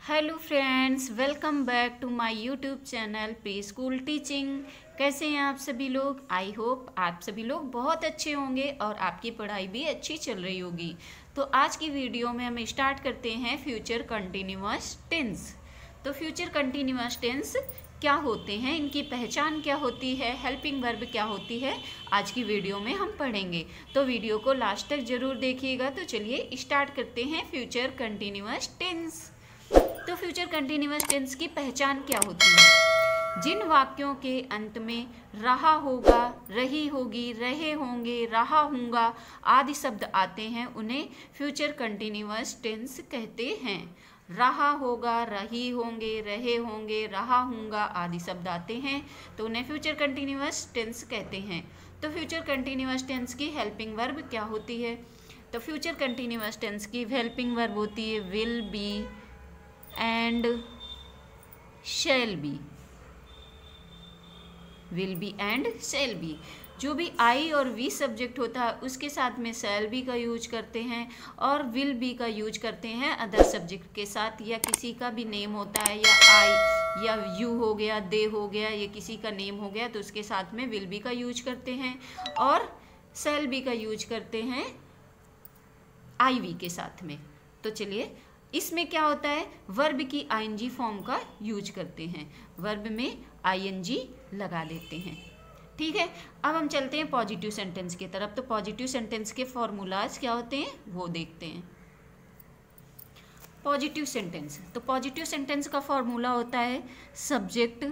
Hello friends, welcome back to my YouTube channel preschool teaching. कैसे हैं आप सभी लोग? आई होप आप सभी लोग बहुत अच्छे होंगे और आपकी पढ़ाई भी अच्छी चल रही होगी। तो आज की वीडियो में हम स्टार्ट करते हैं फ्यूचर कंटिन्यूअस टेंस। तो फ्यूचर कंटिन्यूअस टेंस क्या होते हैं, इनकी पहचान क्या होती है, हेल्पिंग वर्ब क्या होती है, आज की वीडियो में हम पढ़ेंगे। तो वीडियो को लास्ट तक जरूर देखिएगा। तो चलिए स्टार्ट करते हैं फ्यूचर कंटिन्यूअस टेंस। तो फ्यूचर कंटिन्यूअस टेंस की पहचान क्या होती है? जिन वाक्यों के अंत में रहा होगा, रही होगी, रहे होंगे, रहा हूँगा आदि शब्द आते हैं उन्हें फ्यूचर कंटिन्यूअस टेंस कहते हैं। रहा होगा, रही होंगे, रहे होंगे, रहा हूँगा आदि शब्द आते हैं तो उन्हें फ्यूचर कंटिन्यूअस टेंस कहते हैं। तो फ्यूचर कंटिन्यूअस टेंस की हेल्पिंग वर्ब क्या होती है? तो फ्यूचर कंटिन्यूअस टेंस की हेल्पिंग वर्ब होती है will be and shall be. Will B and shall be, जो भी आई और वी सब्जेक्ट होता है उसके साथ में शैल बी का यूज करते हैं और विल बी का यूज करते हैं अदर सब्जेक्ट के साथ, या किसी का भी नेम होता है या आई या यू हो गया, दे हो गया, ये किसी का नेम हो गया तो उसके साथ में विल बी का यूज करते हैं और शैल बी का यूज करते हैं आई वी के साथ में। तो चलिए, इसमें क्या होता है, वर्ब की आईएनजी फॉर्म का यूज करते हैं, वर्ब में आईएनजी लगा देते हैं। ठीक है, अब हम चलते हैं पॉजिटिव सेंटेंस की तरफ। तो पॉजिटिव सेंटेंस के फॉर्मूलाज क्या होते हैं वो देखते हैं। पॉजिटिव सेंटेंस, तो पॉजिटिव सेंटेंस का फॉर्मूला होता है सब्जेक्ट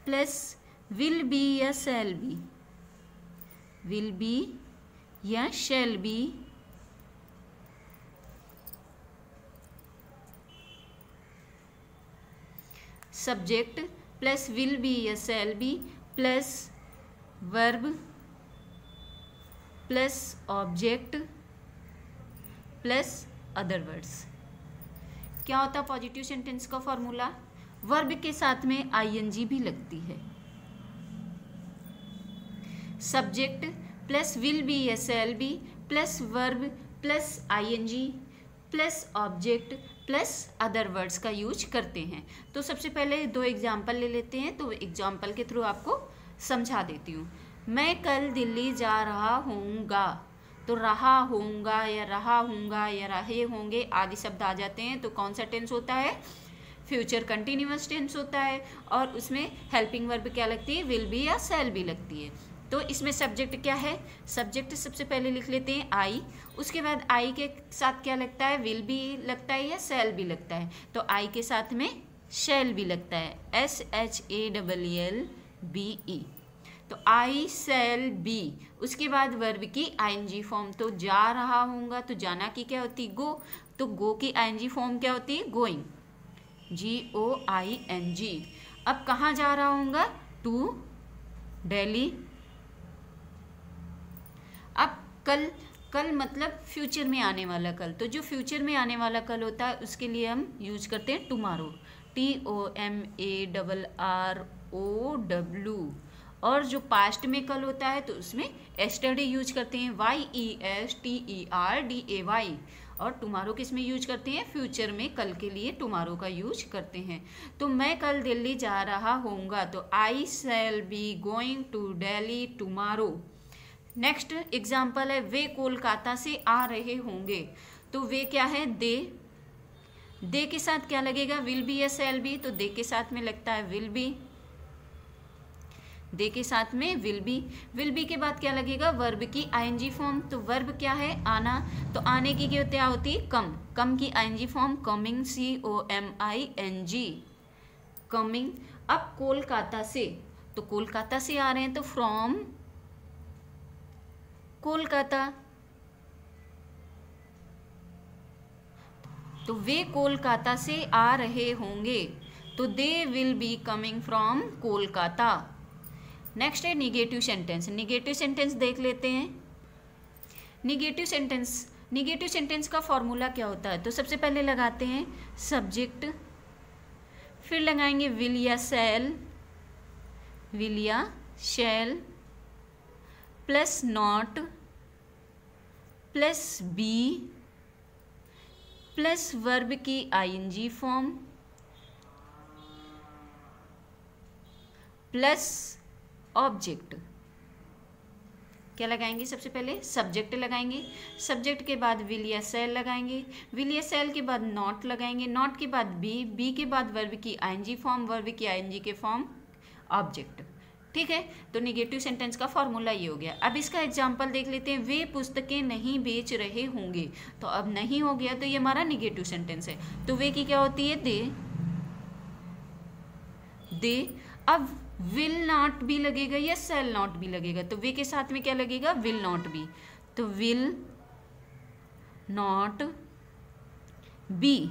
प्लस विल बी या शैल बी, विल बी या shall be subject plus will be या shall be plus verb plus object plus other words. क्या होता है पॉजिटिव सेंटेंस का फॉर्मूला? वर्ब के साथ में आईएनजी भी लगती है। सब्जेक्ट प्लस विल बी या shall be plus verb plus ING plus object plus other words का यूज करते हैं। तो सबसे पहले दो एग्जाम्पल ले लेते हैं, तो एग्जाम्पल के थ्रू आपको समझा देती हूँ। मैं कल दिल्ली जा रहा हूँगा, तो रहा होऊंगा या रहा हूँगा या रहे होंगे आदि शब्द आ जाते हैं तो कौन सा टेंस होता है? फ्यूचर कंटिन्यूअस टेंस होता है। और उसमें हेल्पिंग वर्ब क्या लगती है? विल बी या शैल बी लगती है। तो इसमें सब्जेक्ट क्या है? सब्जेक्ट सबसे पहले लिख लेते हैं आई, उसके बाद आई के साथ क्या लगता है? विल बी लगता है या शैल बी लगता है? तो आई के साथ में शैल बी लगता है, SHALLBE। तो आई शैल बी, उसके बाद वर्ब की आईएनजी फॉर्म, तो जा रहा हूँगा तो जाना की क्या होती? गो, तो गो की आईएनजी फॉर्म क्या होती है? Going, GOING। अब कहाँ जा रहा हूँगा? टू दिल्ली। अब कल, कल मतलब फ्यूचर में आने वाला कल, तो जो फ्यूचर में आने वाला कल होता है उसके लिए हम यूज करते हैं टुमारो, TOMARROW। और जो पास्ट में कल होता है तो उसमें एस्टरडे यूज करते हैं, YESTERDAY। और टुमारो किस में यूज करते हैं? फ्यूचर में कल के लिए टुमारो का यूज करते हैं। तो मैं कल दिल्ली जा रहा होऊंगा, तो I shall be going to Delhi tomorrow. Next example है वे कोलकाता से आ रहे होंगे, तो वे क्या है? दे। दे के साथ क्या लगेगा? विल बी या शैल बी, तो दे के साथ में लगता है विल बी, दे के साथ में विल बी। विल बी के बाद क्या लगेगा? वर्ब की आईएनजी फॉर्म, तो वर्ब क्या है? आना, तो आने की क्या होती है? कम, कम की ING form coming, COMING, coming. अब कोलकाता से, तो कोलकाता से आ रहे हैं तो फ्रॉम कोलकाता, तो वे कोलकाता से आ रहे होंगे, तो they will be coming from Kolkata. Next है निगेटिव सेंटेंस। निगेटिव सेंटेंस देख लेते हैं। निगेटिव सेंटेंस, निगेटिव सेंटेंस का फॉर्मूला क्या होता है? तो सबसे पहले लगाते हैं सब्जेक्ट, फिर लगाएंगे विल या शैल, विल या shall plus not plus be plus verb की आईएनजी फॉर्म प्लस ऑब्जेक्ट। क्या लगाएंगे? सबसे पहले सब्जेक्ट लगाएंगे, सब्जेक्ट के बाद विल या सेल लगाएंगे, विल या सेल के बाद नॉट लगाएंगे, नॉट के बाद बी, बी के बाद वर्ब की आईएनजी फॉर्म, वर्ब की आईएनजी के फॉर्म ऑब्जेक्ट। ठीक है, तो नेगेटिव सेंटेंस का फॉर्मूला ये हो गया। अब इसका एग्जांपल देख लेते हैं। वे पुस्तकें नहीं बेच रहे होंगे, तो अब नहीं हो गया तो ये हमारा नेगेटिव सेंटेंस है। तो वे की क्या होती है? दे। अब विल नॉट भी लगेगा या सेल नॉट भी लगेगा, तो वे के साथ में क्या लगेगा? Will not B. तो विल नॉट बी।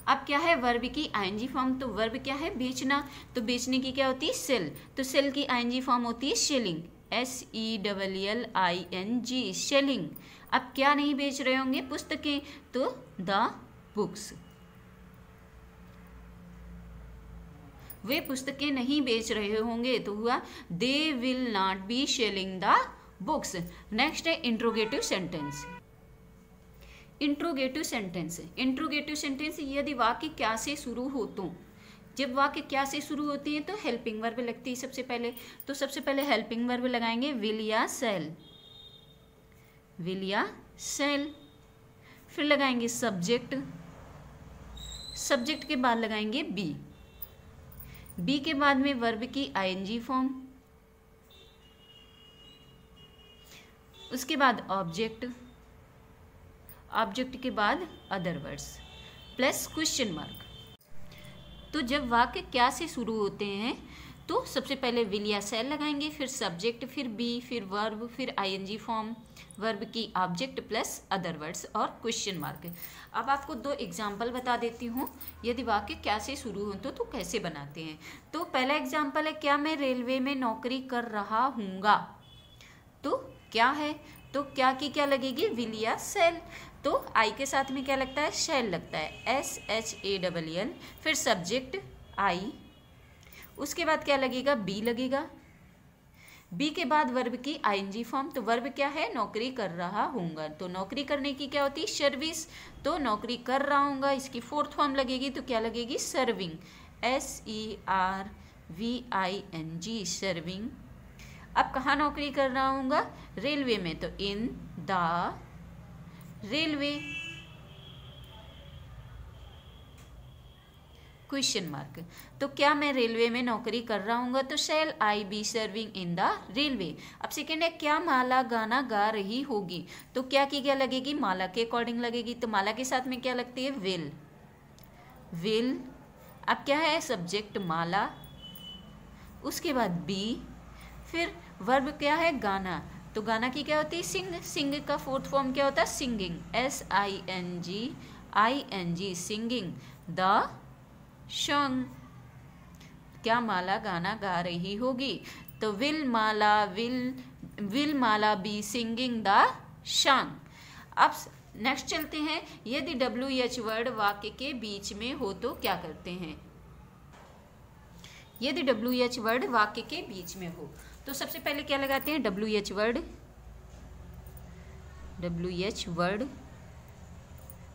अब क्या है? वर्ब की आईएनजी फॉर्म। तो वर्ब क्या है? बेचना। तो बेचने की क्या होती है? सेल। तो सेल की आईएनजी फॉर्म होती है शेलिंग, SELLING, शेलिंग। अब क्या नहीं बेच रहे होंगे? पुस्तकें, तो द बुक्स। वे पुस्तकें नहीं बेच रहे होंगे, तो हुआ they will not be selling the books. Next है interrogative sentence. Interrogative sentence, interrogative sentence यदि वाक्य क्या से शुरू हो तो, जब वाक्य क्या से शुरू होती है तो हेल्पिंग वर्ब लगती है सबसे पहले। तो सबसे पहले हेल्पिंग वर्ब लगाएंगे विल या सेल, विल या सेल। फिर लगाएंगे सब्जेक्ट, सब्जेक्ट के बाद लगाएंगे बी, बी के बाद में वर्ब की आईएनजी फॉर्म, उसके बाद ऑब्जेक्ट, ऑब्जेक्ट के बाद other words plus question mark. तो जब वाक्य क्या से शुरू होते हैं तो सबसे पहले विल या सेल लगाएंगे, फिर सब्जेक्ट, फिर बी, फिर वर्ब, फिर आईएनजी फॉर्म, वर्ब की ऑब्जेक्ट प्लस अदर वर्ड्स और क्वेश्चन मार्क। अब आपको दो एग्जाम्पल बता देती हूँ, यदि वाक्य क्या से शुरू हो तो कैसे बनाते हैं। तो पहला एग्जाम्पल है, क्या मैं रेलवे में नौकरी कर रहा हूँगा। तो क्या है? तो क्या की क्या लगेगी? विल या सेल। तो आई के साथ में क्या लगता है? शेल लगता है, SHALL। फिर सब्जेक्ट आई, उसके बाद क्या लगेगा? बी लगेगा, बी के बाद वर्ब की आईएनजी फॉर्म। तो वर्ब क्या है? नौकरी कर रहा हूँगा। तो नौकरी करने की क्या होती है? सर्विस। तो नौकरी कर रहा हूँगा, इसकी फोर्थ फॉर्म लगेगी तो क्या लगेगी? Serving, SERVING, serving. अब कहाँ नौकरी कर रहा हूँगा? रेलवे में, तो इन द रेलवे, क्वेश्चन मार्क। तो क्या मैं रेलवे में नौकरी कर रहा हूँ? तो shall I be serving in the railway. अब सेकेंड है, क्या माला गाना गा रही होगी। तो क्या की क्या लगेगी? माला के अकॉर्डिंग लगेगी। तो माला के साथ में क्या लगती है? Will, will. अब क्या है? सब्जेक्ट माला, उसके बाद बी, फिर वर्ब क्या है? गाना। तो गाना की क्या होती है? सिंग, सिंग का फोर्थ फॉर्म क्या होता है? Singing, SINGING, singing the song. क्या माला गाना गा रही होगी? तो will Mala be singing the song. अब नेक्स्ट चलते हैं, यदि WH वर्ड वाक्य के बीच में हो तो क्या करते हैं। यदि WH वर्ड वाक्य के बीच में हो तो सबसे पहले क्या लगाते हैं? WH वर्ड,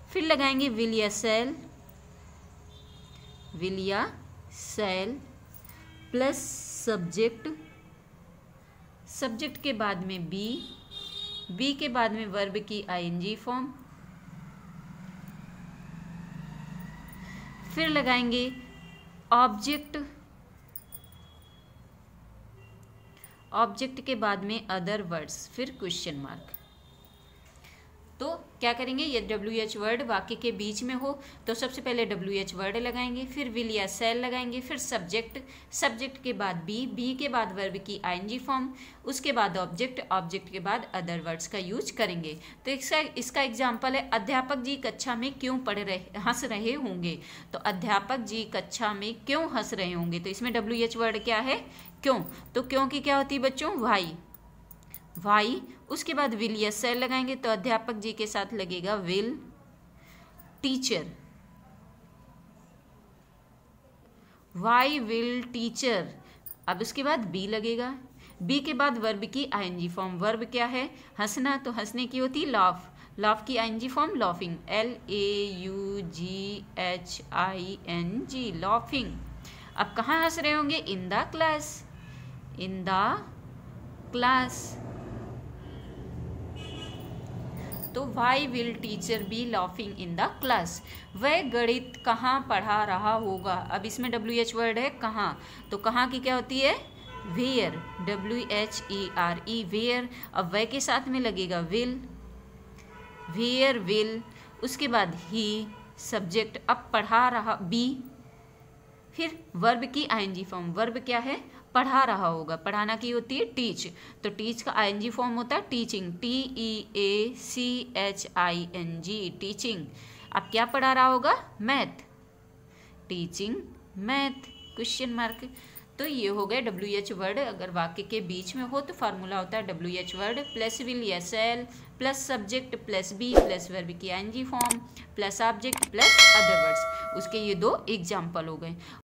फिर लगाएंगे विल या सेल, विल या सेल प्लस सब्जेक्ट, सब्जेक्ट के बाद में बी, बी के बाद में वर्ब की आईएनजी फॉर्म, फिर लगाएंगे ऑब्जेक्ट, ऑब्जेक्ट के बाद में अदर वर्ड्स, फिर क्वेश्चन मार्क। तो क्या करेंगे? ये WH वर्ड वाक्य के बीच में हो तो सबसे पहले WH वर्ड लगाएंगे, फिर विल या सेल लगाएंगे, फिर सब्जेक्ट, सब्जेक्ट के बाद बी, बी के बाद वर्ब की आईएनजी फॉर्म, उसके बाद ऑब्जेक्ट, ऑब्जेक्ट के बाद अदर वर्ड्स का यूज करेंगे। तो इसका एग्जाम्पल है, अध्यापक जी कक्षा में क्यों हंस रहे होंगे। तो अध्यापक जी कक्षा में क्यों हंस रहे होंगे, तो इसमें WH वर्ड क्या है? क्यों। तो क्यों की क्या होती है बच्चों? वाई। उसके बाद विल या सेल लगाएंगे तो अध्यापक जी के साथ लगेगा will, teacher, why will teacher. अब उसके बाद बी लगेगा, बी के बाद वर्ब की आईएनजी फॉर्म, वर्ब क्या है? हंसना, तो हंसने की होती लाफ, लाफ की ING form laughing, LAUGHING, laughing. अब कहाँ हंस रहे होंगे? In the class, in the class. तो why will teacher be laughing in the class? वह गणित कहाँ पढ़ा रहा होगा? अब इसमें WH वर्ड है कहाँ, तो कहाँ की क्या होती है? Where, WHERE, where. अब वह के साथ में लगेगा विल, वेयर विल। उसके बाद ही सब्जेक्ट, अब पढ़ा रहा बी, फिर वर्ब की आईएनजी फॉर्म। वर्ब क्या है? पढ़ा रहा होगा, पढ़ाना की होती है टीच, तो टीच का आईएनजी फॉर्म होता है टीचिंग, TEACHING, टीचिंग। अब क्या पढ़ा रहा होगा? Math, teaching math, question mark. तो ये हो गए WH वर्ड। अगर वाक्य के बीच में हो तो फार्मूला होता है WH वर्ड प्लस विल या shall plus subject plus be plus verb की ING form plus object plus other words. उसके ये 2 एग्जाम्पल हो गए।